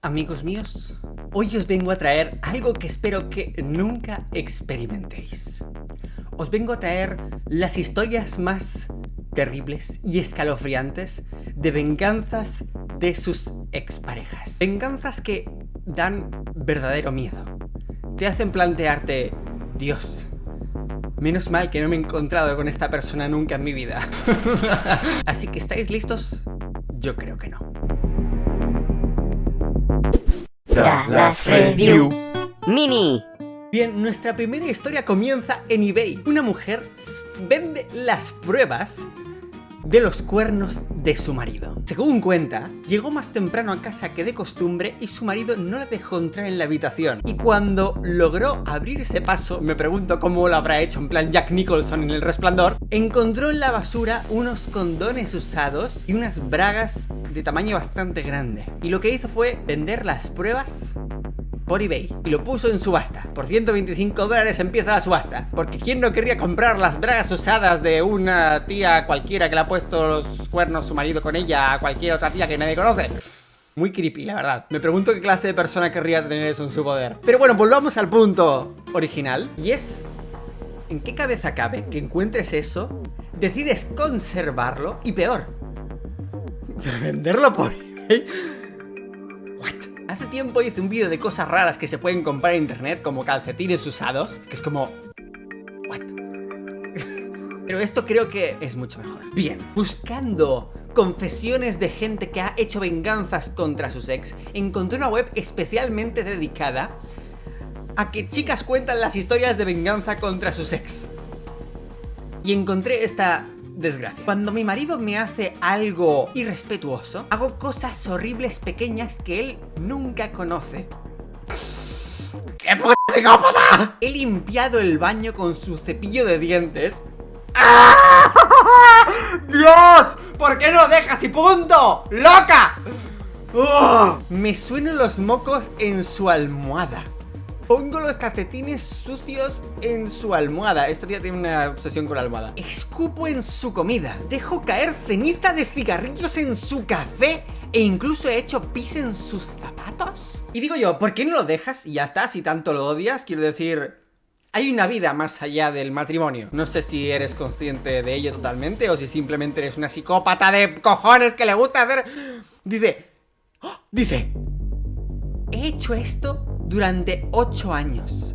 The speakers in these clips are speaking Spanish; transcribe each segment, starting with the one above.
Amigos míos, hoy os vengo a traer algo que espero que nunca experimentéis. Os vengo a traer las historias más terribles y escalofriantes de venganzas de sus exparejas. Venganzas que dan verdadero miedo. Te hacen plantearte, Dios, menos mal que no me he encontrado con esta persona nunca en mi vida. Así que, ¿estáis listos? Yo creo que no. Dallas Review Mini. Bien, nuestra primera historia comienza en eBay. Una mujer vende las pruebas de los cuernos de su marido. Según cuenta, llegó más temprano a casa que de costumbre y su marido no la dejó entrar en la habitación. Y cuando logró abrirse paso, me pregunto cómo lo habrá hecho en plan Jack Nicholson en El Resplandor, encontró en la basura unos condones usados y unas bragas de tamaño bastante grande. Y lo que hizo fue vender las pruebas por eBay y lo puso en subasta. Por $125 empieza la subasta, porque ¿quién no querría comprar las bragas usadas de una tía cualquiera que le ha puesto los cuernos su marido con ella a cualquier otra tía que nadie conoce? Muy creepy, la verdad. Me pregunto qué clase de persona querría tener eso en su poder. Pero bueno, volvamos al punto original, y es: ¿en qué cabeza cabe que encuentres eso, decides conservarlo y peor, venderlo por eBay? Hace tiempo hice un vídeo de cosas raras que se pueden comprar en internet, como calcetines usados, que es como... ¿what? Pero esto creo que es mucho mejor. Bien, buscando confesiones de gente que ha hecho venganzas contra sus ex, encontré una web especialmente dedicada a que chicas cuentan las historias de venganza contra sus ex. Y encontré esta desgracia. Cuando mi marido me hace algo irrespetuoso, hago cosas horribles pequeñas que él nunca conoce. ¡Qué puta psicópata! He limpiado el baño con su cepillo de dientes. ¡Ah! ¡Dios! ¿Por qué no lo dejas y punto? ¡Loca! ¡Oh! Me sueno los mocos en su almohada. Pongo los calcetines sucios en su almohada. Esta tía tiene una obsesión con la almohada. Escupo en su comida. Dejo caer ceniza de cigarrillos en su café. E incluso he hecho pis en sus zapatos. Y digo yo, ¿por qué no lo dejas y ya está? Si tanto lo odias, quiero decir... hay una vida más allá del matrimonio. No sé si eres consciente de ello totalmente o si simplemente eres una psicópata de cojones que le gusta hacer... Dice... he hecho esto durante 8 años.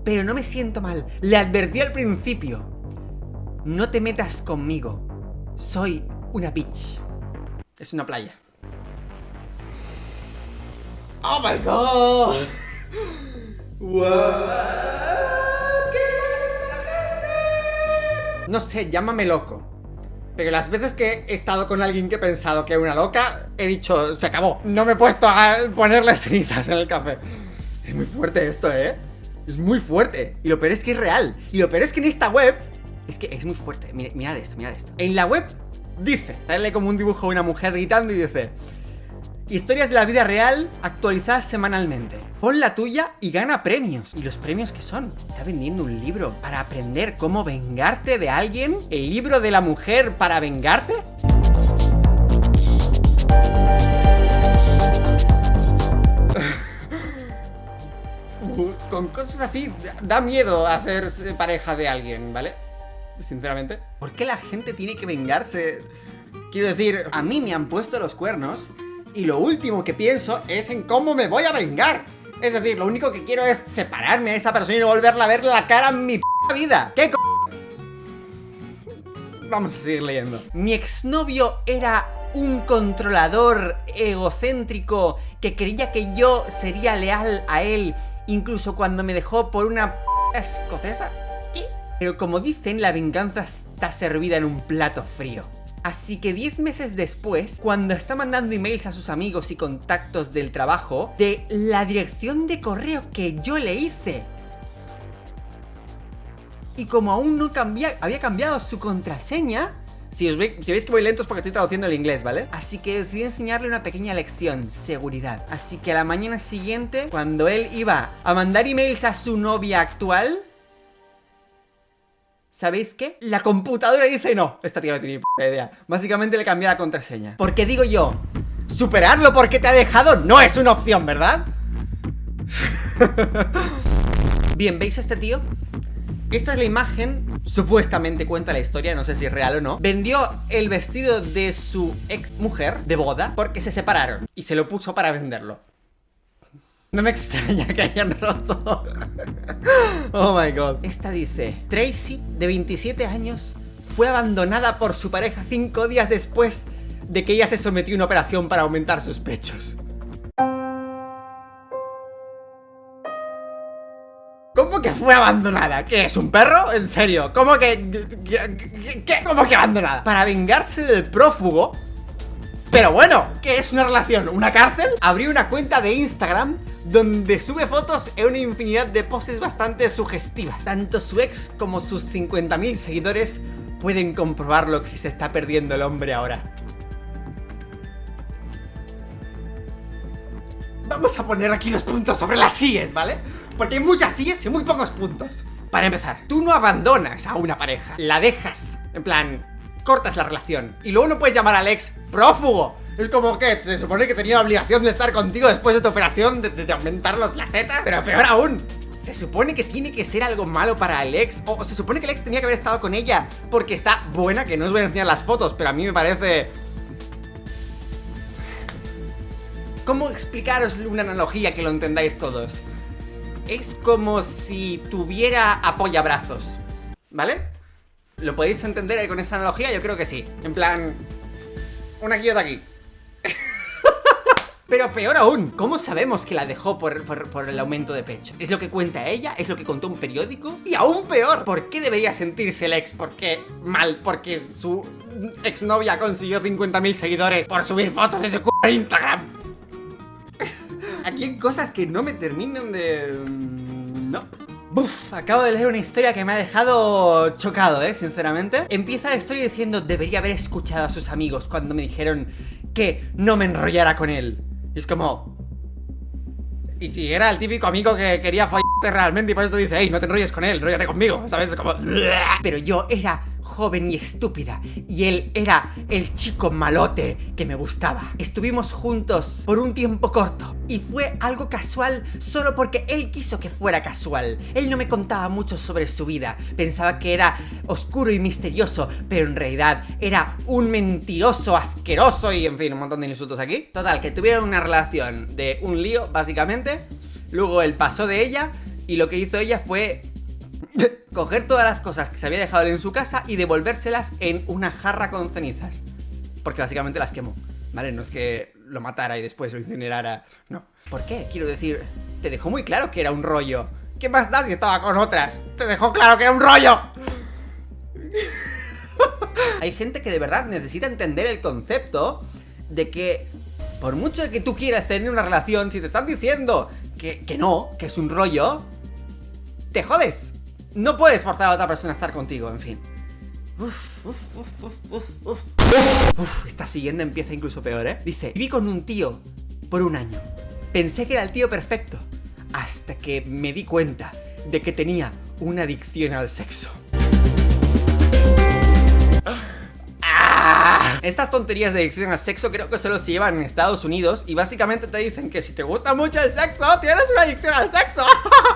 Pero no me siento mal. Le advertí al principio. No te metas conmigo. Soy una bitch. Es una playa. Oh my god. What? No sé, llámame loco. Pero las veces que he estado con alguien que he pensado que era una loca, he dicho, se acabó. No me he puesto a ponerle cenizas en el café. Es muy fuerte esto, ¿eh? Es muy fuerte. Y lo peor es que es real. Y lo peor es que en esta web... es que es muy fuerte. Mirad esto, mirad esto. En la web dice, sale como un dibujo de una mujer gritando y dice: historias de la vida real actualizadas semanalmente. Pon la tuya y gana premios. ¿Y los premios qué son? ¿Está vendiendo un libro para aprender cómo vengarte de alguien? ¿El libro de la mujer para vengarte? Con cosas así da miedo hacerse pareja de alguien, ¿vale? Sinceramente. ¿Por qué la gente tiene que vengarse? Quiero decir, a mí me han puesto los cuernos y lo último que pienso es en cómo me voy a vengar. Es decir, lo único que quiero es separarme de esa persona y no volverla a ver la cara en mi vida. ¿Qué Vamos a seguir leyendo. Mi exnovio era un controlador egocéntrico que creía que yo sería leal a él incluso cuando me dejó por una escocesa. ¿Qué? Pero como dicen, la venganza está servida en un plato frío. Así que 10 meses después, cuando está mandando emails a sus amigos y contactos del trabajo de la dirección de correo que yo le hice, y como aún no había cambiado su contraseña... Si veis que voy lento es porque estoy traduciendo el inglés, ¿vale? Así que decidí enseñarle una pequeña lección: seguridad. Así que a la mañana siguiente, cuando él iba a mandar emails a su novia actual, ¿sabéis qué? La computadora dice no. Esta tía no tiene ni puta idea. Básicamente le cambié la contraseña. Porque digo yo, superarlo porque te ha dejado no es una opción, ¿verdad? Bien, ¿veis a este tío? Esta es la imagen, supuestamente cuenta la historia, no sé si es real o no. Vendió el vestido de su ex mujer de boda porque se separaron y se lo puso para venderlo. No me extraña que hayan roto. Oh my god. Esta dice: Tracy, de 27 años, fue abandonada por su pareja 5 días después de que ella se sometió a una operación para aumentar sus pechos. ¿Cómo que fue abandonada? ¿Qué es, un perro? ¿En serio? ¿Cómo que... ¿Qué? ¿Cómo que abandonada? Para vengarse del prófugo. Pero bueno, ¿qué es una relación? ¿Una cárcel? Abrió una cuenta de Instagram donde sube fotos en una infinidad de poses bastante sugestivas. Tanto su ex como sus 50.000 seguidores pueden comprobar lo que se está perdiendo el hombre ahora. Vamos a poner aquí los puntos sobre las síes, ¿vale? Porque hay muchas síes y muy pocos puntos. Para empezar, tú no abandonas a una pareja, la dejas, en plan, cortas la relación. Y luego no puedes llamar al ex prófugo. Es como que se supone que tenía la obligación de estar contigo después de tu operación de aumentar las tetas. Pero peor aún, se supone que tiene que ser algo malo para el ex. O se supone que el ex tenía que haber estado con ella porque está buena, que no os voy a enseñar las fotos, pero a mí me parece... ¿Cómo explicaros una analogía que lo entendáis todos? Es como si tuviera apoyabrazos, ¿vale? ¿Lo podéis entender con esa analogía? Yo creo que sí. En plan, una aquí y otra aquí. Pero peor aún, ¿cómo sabemos que la dejó por el aumento de pecho? ¿Es lo que cuenta ella? ¿Es lo que contó un periódico? Y aún peor, ¿por qué debería sentirse el ex? ¿Por qué mal? Porque su exnovia consiguió 50.000 seguidores por subir fotos de su c*** en Instagram. Aquí hay cosas que no me terminan de... No. Buf, acabo de leer una historia que me ha dejado chocado, sinceramente. Empieza la historia diciendo: debería haber escuchado a sus amigos cuando me dijeron que no me enrollara con él. Y es como... Y si era el típico amigo que quería follarte realmente y por eso te dice: hey, no te enrolles con él, enróllate conmigo, ¿sabes? Es como... Pero yo era joven y estúpida y él era el chico malote que me gustaba. Estuvimos juntos por un tiempo corto y fue algo casual solo porque él quiso que fuera casual. Él no me contaba mucho sobre su vida, pensaba que era oscuro y misterioso, pero en realidad era un mentiroso asqueroso y en fin, un montón de insultos aquí. Total, que tuvieron una relación de un lío, básicamente. Luego él pasó de ella y lo que hizo ella fue coger todas las cosas que se había dejado en su casa y devolvérselas en una jarra con cenizas. Porque básicamente las quemó, ¿vale? No es que lo matara y después lo incinerara, no. ¿Por qué? Quiero decir, te dejó muy claro que era un rollo. ¿Qué más da si estaba con otras? Te dejó claro que era un rollo. Hay gente que de verdad necesita entender el concepto de que por mucho de que tú quieras tener una relación, si te están diciendo que no, que es un rollo, te jodes. No puedes forzar a otra persona a estar contigo, en fin. Esta siguiente empieza incluso peor, Dice: viví con un tío por un año. Pensé que era el tío perfecto, hasta que me di cuenta de que tenía una adicción al sexo. Estas tonterías de adicción al sexo creo que solo se llevan en Estados Unidos y básicamente te dicen que si te gusta mucho el sexo, tienes una adicción al sexo.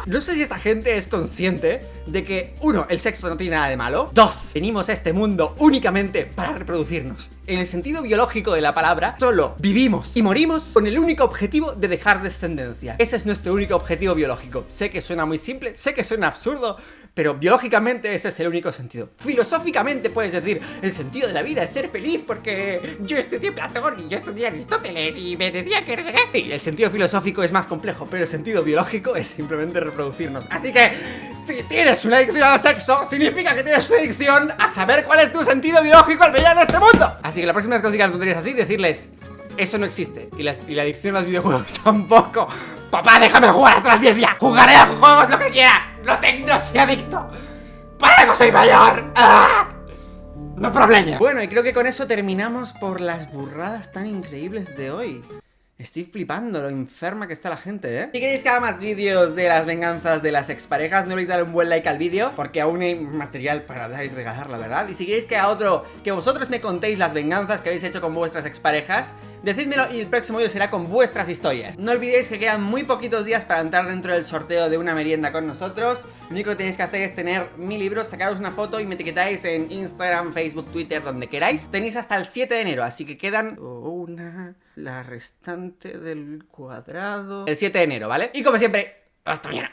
No sé si esta gente es consciente de que, 1, el sexo no tiene nada de malo. 2, venimos a este mundo únicamente para reproducirnos. En el sentido biológico de la palabra, solo vivimos y morimos con el único objetivo de dejar descendencia. Ese es nuestro único objetivo biológico. Sé que suena muy simple, sé que suena absurdo, pero biológicamente ese es el único sentido. Filosóficamente puedes decir: el sentido de la vida es ser feliz porque yo estudié Platón y yo estudié Aristóteles y me decía que no sé qué. Sí, el sentido filosófico es más complejo, pero el sentido biológico es simplemente reproducirnos. Así que, si tienes una adicción al sexo, significa que tienes una adicción a saber cuál es tu sentido biológico al venir en este mundo. Así que la próxima vez que os digan tonterías así, decirles: eso no existe. Y la adicción a los videojuegos tampoco. Papá, déjame jugar hasta las 10 ya. Jugaré a juegos lo que quiera. No soy adicto. ¡Para algo soy mayor! ¡Ah! No problema. Bueno, y creo que con eso terminamos por las burradas tan increíbles de hoy. Estoy flipando lo enferma que está la gente, Si queréis que haga más vídeos de las venganzas de las exparejas, no olvidéis dar un buen like al vídeo, porque aún hay material para dar y regalar, la verdad. Y si queréis que haga otro, que vosotros me contéis las venganzas que habéis hecho con vuestras exparejas, Decídmelo y el próximo vídeo será con vuestras historias. No olvidéis que quedan muy poquitos días para entrar dentro del sorteo de una merienda con nosotros. Lo único que tenéis que hacer es tener mi libro, sacaros una foto y me etiquetáis en Instagram, Facebook, Twitter, donde queráis. Tenéis hasta el 7 de enero, así que quedan la restante del cuadrado. El 7 de enero, ¿vale? Y como siempre, hasta mañana.